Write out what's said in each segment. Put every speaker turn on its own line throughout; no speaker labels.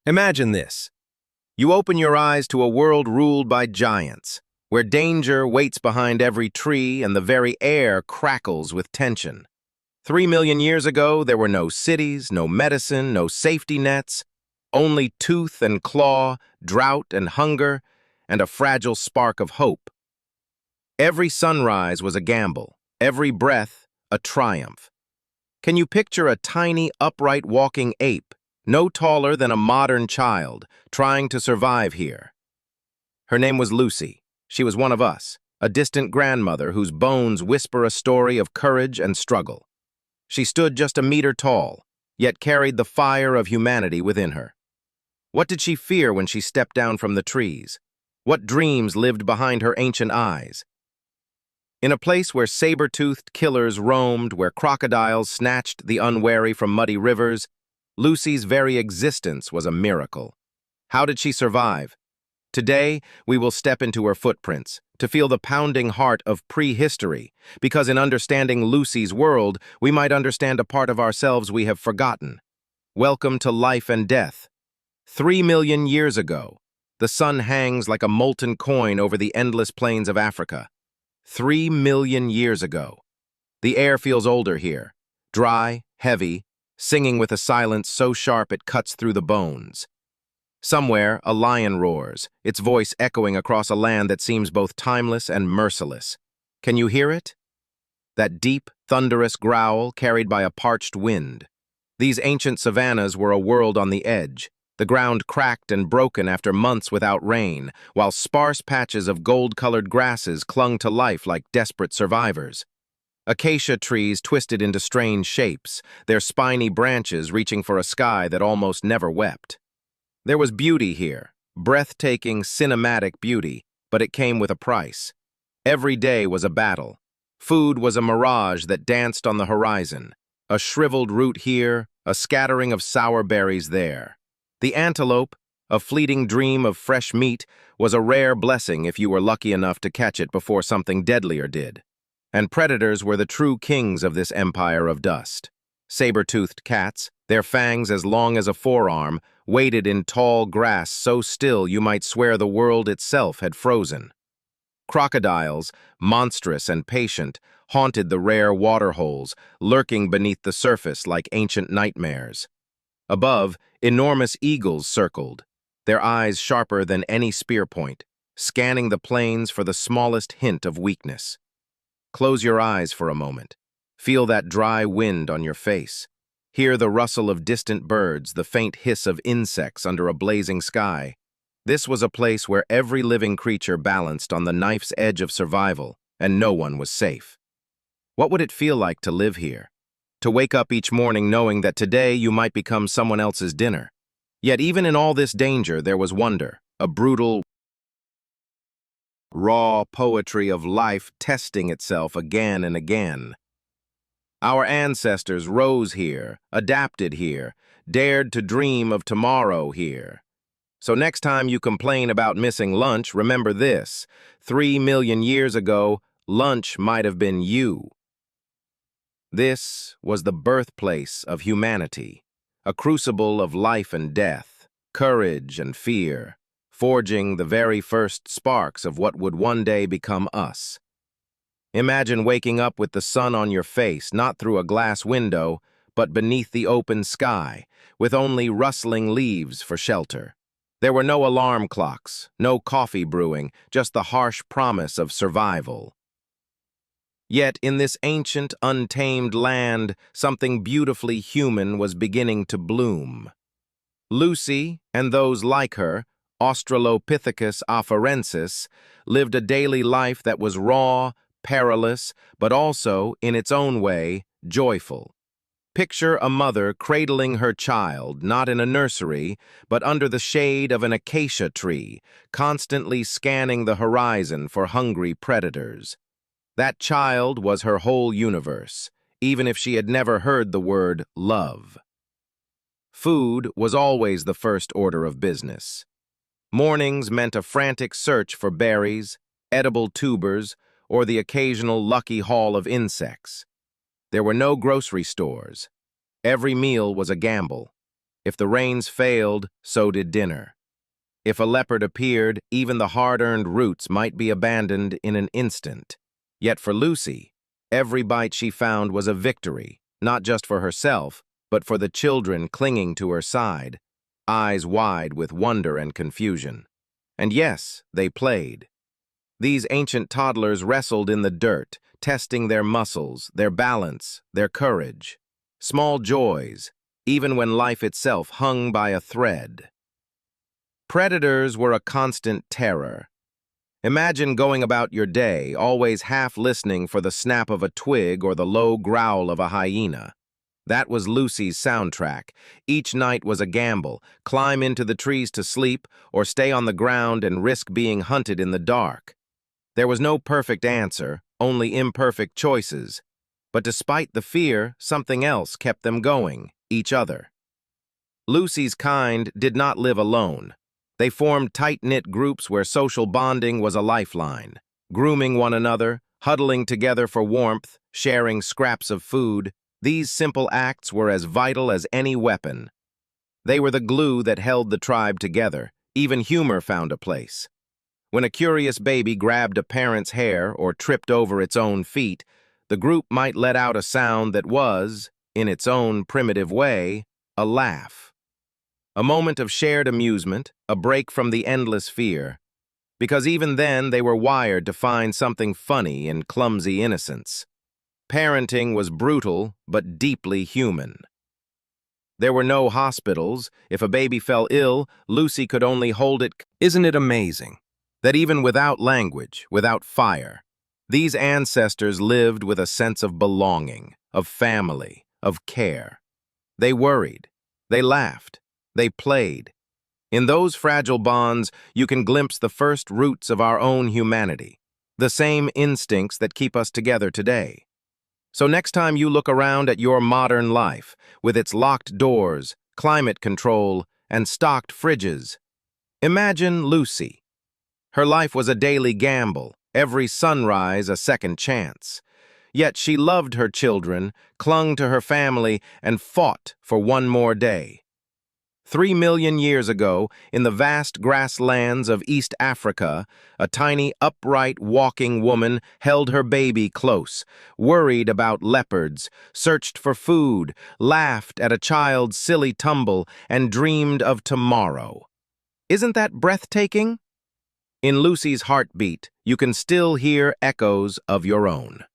Imagine this. You open your eyes to a world ruled by giants, where danger waits behind every tree and the very air crackles with tension. 3 million years ago, there were no cities, no medicine, no safety nets, only tooth and claw, drought and hunger, and a fragile spark of hope. Every sunrise was a gamble, every breath a triumph. Can you picture a tiny, upright walking ape, no taller than a modern child, trying to survive here? Her name was Lucy. She was one of us, a distant grandmother whose bones whisper a story of courage and struggle. She stood just a meter tall, yet carried the fire of humanity within her. What did she fear when she stepped down from the trees? What dreams lived behind her ancient eyes? In a place where saber-toothed killers roamed, where crocodiles snatched the unwary from muddy rivers, Lucy's very existence was a miracle. How did she survive? Today, we will step into her footprints, to feel the pounding heart of prehistory, because in understanding Lucy's world, we might understand a part of ourselves we have forgotten. Welcome to life and death. 3 million years ago, the sun hangs like a molten coin over the endless plains of Africa. 3 million years ago. The air feels older here, dry, heavy, singing with a silence so sharp it cuts through the bones. Somewhere, a lion roars, its voice echoing across a land that seems both timeless and merciless. Can you hear it? That deep, thunderous growl carried by a parched wind. These ancient savannas were a world on the edge, the ground cracked and broken after months without rain, while sparse patches of gold-colored grasses clung to life like desperate survivors. Acacia trees twisted into strange shapes, their spiny branches reaching for a sky that almost never wept. There was beauty here, breathtaking, cinematic beauty, but it came with a price. Every day was a battle. Food was a mirage that danced on the horizon, a shriveled root here, a scattering of sour berries there. The antelope, a fleeting dream of fresh meat, was a rare blessing if you were lucky enough to catch it before something deadlier did. And predators were the true kings of this empire of dust. Saber-toothed cats, their fangs as long as a forearm, waded in tall grass so still you might swear the world itself had frozen. Crocodiles, monstrous and patient, haunted the rare waterholes, lurking beneath the surface like ancient nightmares. Above, enormous eagles circled, their eyes sharper than any spear point, scanning the plains for the smallest hint of weakness. Close your eyes for a moment. Feel that dry wind on your face. Hear the rustle of distant birds, the faint hiss of insects under a blazing sky. This was a place where every living creature balanced on the knife's edge of survival, and no one was safe. What would it feel like to live here? To wake up each morning knowing that today you might become someone else's dinner. Yet even in all this danger, there was wonder, a brutal, raw poetry of life testing itself again and again. Our ancestors rose here, adapted here, dared to dream of tomorrow here. So next time you complain about missing lunch, remember this: 3 million years ago, lunch might have been you. This was the birthplace of humanity, a crucible of life and death, courage and fear, forging the very first sparks of what would one day become us. Imagine waking up with the sun on your face, not through a glass window, but beneath the open sky, with only rustling leaves for shelter. There were no alarm clocks, no coffee brewing, just the harsh promise of survival. Yet in this ancient, untamed land, something beautifully human was beginning to bloom. Lucy, and those like her, Australopithecus afarensis, lived a daily life that was raw, perilous, but also, in its own way, joyful. Picture a mother cradling her child, not in a nursery, but under the shade of an acacia tree, constantly scanning the horizon for hungry predators. That child was her whole universe, even if she had never heard the word love. Food was always the first order of business. Mornings meant a frantic search for berries, edible tubers, or the occasional lucky haul of insects. There were no grocery stores. Every meal was a gamble. If the rains failed, so did dinner. If a leopard appeared, even the hard-earned roots might be abandoned in an instant. Yet for Lucy, every bite she found was a victory, not just for herself, but for the children clinging to her side, eyes wide with wonder and confusion. And yes, they played. These ancient toddlers wrestled in the dirt, testing their muscles, their balance, their courage. Small joys, even when life itself hung by a thread. Predators were a constant terror. Imagine going about your day, always half listening for the snap of a twig or the low growl of a hyena. That was Lucy's soundtrack. Each night was a gamble: climb into the trees to sleep, or stay on the ground and risk being hunted in the dark. There was no perfect answer, only imperfect choices. But despite the fear, something else kept them going: each other. Lucy's kind did not live alone. They formed tight-knit groups where social bonding was a lifeline, grooming one another, huddling together for warmth, sharing scraps of food. These simple acts were as vital as any weapon. They were the glue that held the tribe together. Even humor found a place. When a curious baby grabbed a parent's hair or tripped over its own feet, the group might let out a sound that was, in its own primitive way, a laugh. A moment of shared amusement, a break from the endless fear. Because even then they were wired to find something funny in clumsy innocence. Parenting was brutal, but deeply human. There were no hospitals. If a baby fell ill, Lucy could only hold it. Isn't it amazing that even without language, without fire, these ancestors lived with a sense of belonging, of family, of care? They worried, they laughed, they played. In those fragile bonds, you can glimpse the first roots of our own humanity, the same instincts that keep us together today. So next time you look around at your modern life, with its locked doors, climate control, and stocked fridges, imagine Lucy. Her life was a daily gamble, every sunrise a second chance. Yet she loved her children, clung to her family, and fought for one more day. 3 million years ago, in the vast grasslands of East Africa, a tiny, upright, walking woman held her baby close, worried about leopards, searched for food, laughed at a child's silly tumble, and dreamed of tomorrow. Isn't that breathtaking? In Lucy's heartbeat, you can still hear echoes of your own.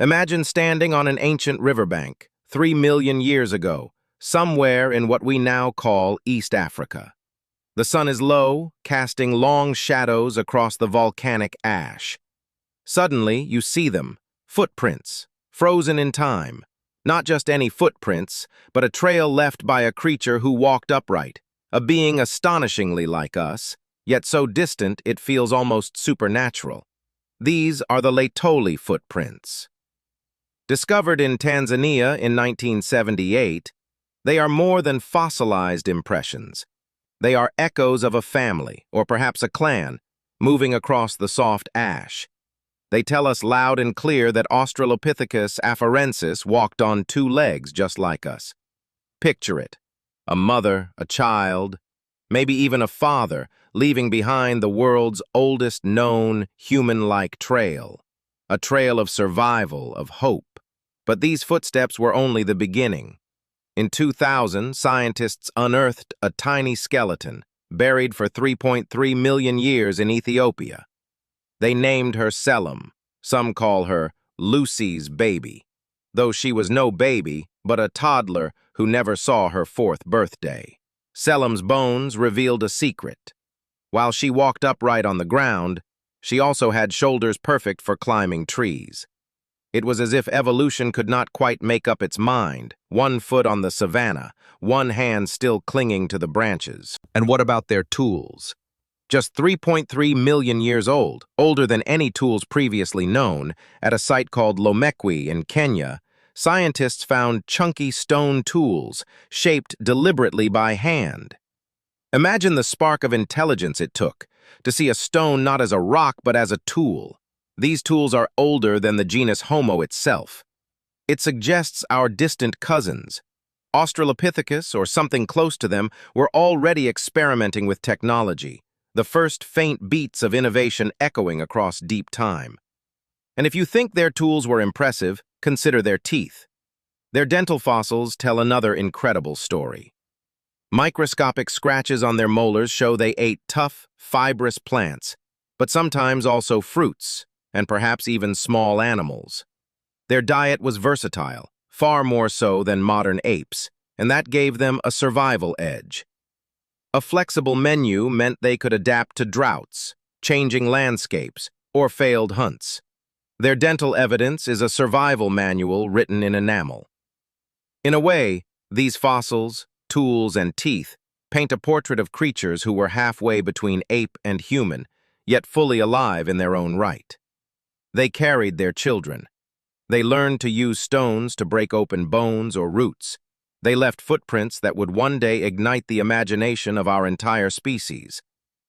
Imagine standing on an ancient riverbank, 3 million years ago, somewhere in what we now call East Africa. The sun is low, casting long shadows across the volcanic ash. Suddenly, you see them, footprints, frozen in time. Not just any footprints, but a trail left by a creature who walked upright, a being astonishingly like us, yet so distant it feels almost supernatural. These are the Laetoli footprints. Discovered in Tanzania in 1978, they are more than fossilized impressions. They are echoes of a family, or perhaps a clan, moving across the soft ash. They tell us loud and clear that Australopithecus afarensis walked on 2 legs just like us. Picture it: a mother, a child, maybe even a father, leaving behind the world's oldest known human-like trail. A trail of survival, of hope. But these footsteps were only the beginning. In 2000, scientists unearthed a tiny skeleton, buried for 3.3 million years in Ethiopia. They named her Selim. Some call her Lucy's baby, though she was no baby, but a toddler who never saw her 4th birthday. Selim's bones revealed a secret. While she walked upright on the ground, she also had shoulders perfect for climbing trees. It was as if evolution could not quite make up its mind, 1 foot on the savannah, 1 hand still clinging to the branches. And what about their tools? Just 3.3 million years old, older than any tools previously known, at a site called Lomekwi in Kenya, scientists found chunky stone tools, shaped deliberately by hand. Imagine the spark of intelligence it took to see a stone not as a rock but as a tool. These tools are older than the genus Homo itself. It suggests our distant cousins, Australopithecus, or something close to them, were already experimenting with technology, the first faint beats of innovation echoing across deep time. And if you think their tools were impressive, consider their teeth. Their dental fossils tell another incredible story. Microscopic scratches on their molars show they ate tough, fibrous plants, but sometimes also fruits, and perhaps even small animals. Their diet was versatile, far more so than modern apes, and that gave them a survival edge. A flexible menu meant they could adapt to droughts, changing landscapes, or failed hunts. Their dental evidence is a survival manual written in enamel. In a way, these fossils, tools, and teeth paint a portrait of creatures who were halfway between ape and human, yet fully alive in their own right. They carried their children. They learned to use stones to break open bones or roots. They left footprints that would one day ignite the imagination of our entire species.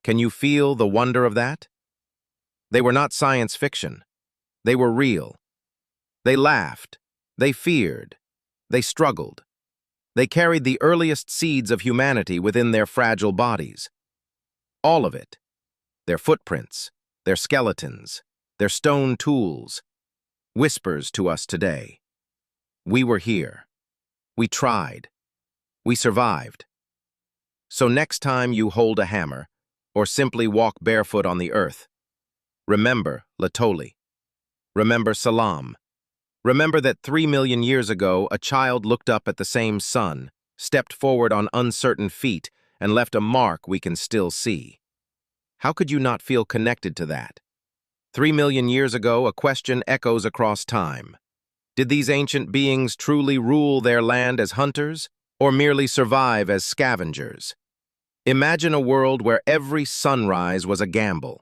Can you feel the wonder of that? They were not science fiction. They were real. They laughed. They feared. They struggled. They carried the earliest seeds of humanity within their fragile bodies. All of it. Their footprints, their skeletons, their stone tools, whispers to us today. We were here. We tried. We survived. So next time you hold a hammer, or simply walk barefoot on the earth, remember Latoli. Remember Salam. Remember that 3 million years ago, a child looked up at the same sun, stepped forward on uncertain feet, and left a mark we can still see. How could you not feel connected to that? 3 million years ago, a question echoes across time. Did these ancient beings truly rule their land as hunters, or merely survive as scavengers? Imagine a world where every sunrise was a gamble.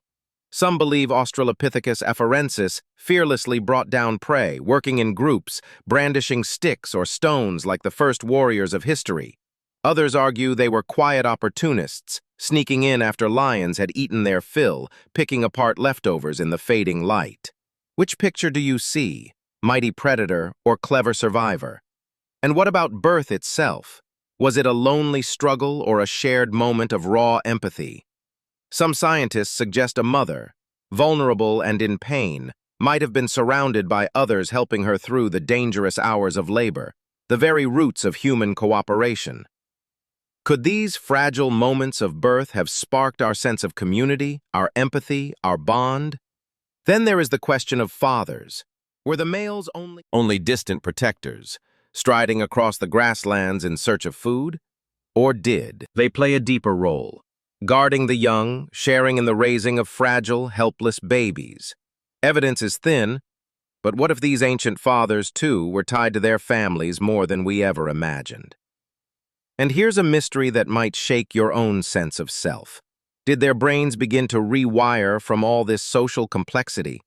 Some believe Australopithecus afarensis fearlessly brought down prey, working in groups, brandishing sticks or stones like the first warriors of history. Others argue they were quiet opportunists, sneaking in after lions had eaten their fill, picking apart leftovers in the fading light. Which picture do you see, mighty predator or clever survivor? And what about birth itself? Was it a lonely struggle or a shared moment of raw empathy? Some scientists suggest a mother, vulnerable and in pain, might have been surrounded by others helping her through the dangerous hours of labor, the very roots of human cooperation. Could these fragile moments of birth have sparked our sense of community, our empathy, our bond? Then there is the question of fathers. Were the males only distant protectors, striding across the grasslands in search of food? Or did they play a deeper role, guarding the young, sharing in the raising of fragile, helpless babies? Evidence is thin, but what if these ancient fathers, too, were tied to their families more than we ever imagined? And here's a mystery that might shake your own sense of self. Did their brains begin to rewire from all this social complexity?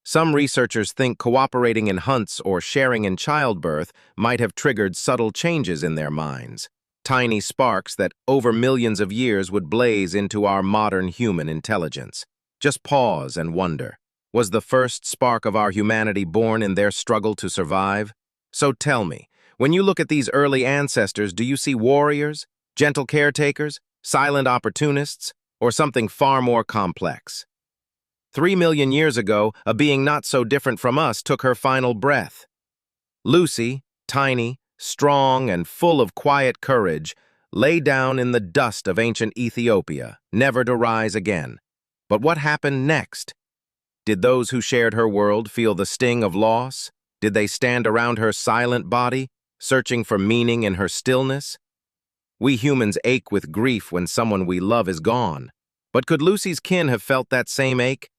Some researchers think cooperating in hunts or sharing in childbirth might have triggered subtle changes in their minds, tiny sparks that over millions of years would blaze into our modern human intelligence. Just pause and wonder. Was the first spark of our humanity born in their struggle to survive? So tell me, when you look at these early ancestors, do you see warriors, gentle caretakers, silent opportunists, or something far more complex? 3 million years ago, a being not so different from us took her final breath. Lucy, tiny, strong, and full of quiet courage, lay down in the dust of ancient Ethiopia, never to rise again. But what happened next? Did those who shared her world feel the sting of loss? Did they stand around her silent body, searching for meaning in her stillness? We humans ache with grief when someone we love is gone. But could Lucy's kin have felt that same ache?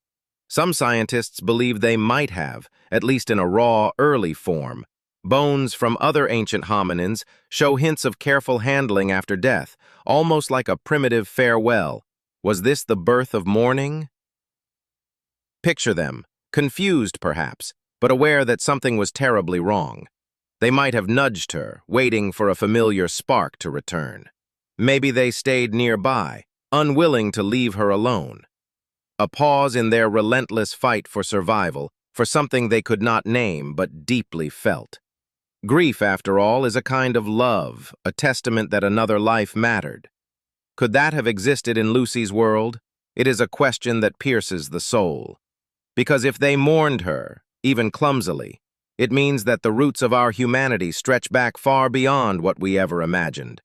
Some scientists believe they might have, at least in a raw, early form. Bones from other ancient hominins show hints of careful handling after death, almost like a primitive farewell. Was this the birth of mourning? Picture them, confused perhaps, but aware that something was terribly wrong. They might have nudged her, waiting for a familiar spark to return. Maybe they stayed nearby, unwilling to leave her alone. A pause in their relentless fight for survival, for something they could not name but deeply felt. Grief, after all, is a kind of love, a testament that another life mattered. Could that have existed in Lucy's world? It is a question that pierces the soul. Because if they mourned her, even clumsily, it means that the roots of our humanity stretch back far beyond what we ever imagined.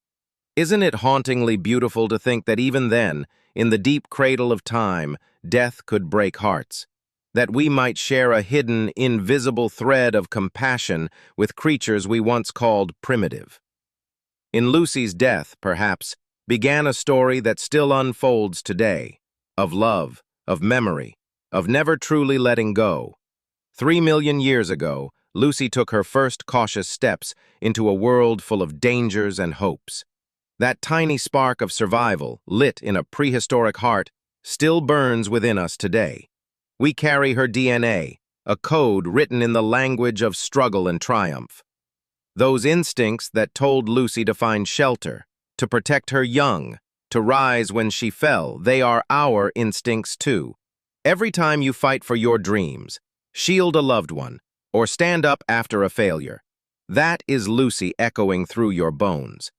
Isn't it hauntingly beautiful to think that even then, in the deep cradle of time, death could break hearts? That we might share a hidden, invisible thread of compassion with creatures we once called primitive. In Lucy's death, perhaps, began a story that still unfolds today, of love, of memory, of never truly letting go. 3 million years ago, Lucy took her first cautious steps into a world full of dangers and hopes. That tiny spark of survival, lit in a prehistoric heart, still burns within us today. We carry her DNA, a code written in the language of struggle and triumph. Those instincts that told Lucy to find shelter, to protect her young, to rise when she fell, they are our instincts too. Every time you fight for your dreams, shield a loved one, or stand up after a failure, that is Lucy echoing through your bones.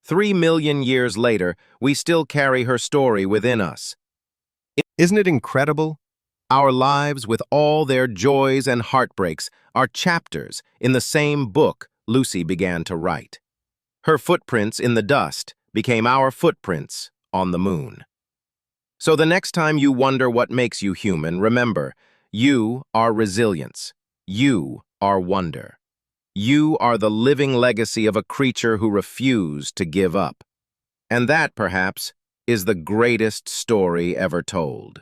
3 million years later, we still carry her story within us. Isn't it incredible? Our lives, with all their joys and heartbreaks, are chapters in the same book Lucy began to write. Her footprints in the dust became our footprints on the moon. So the next time you wonder what makes you human, remember, you are resilience. You are wonder. You are the living legacy of a creature who refused to give up. And that, perhaps, is the greatest story ever told.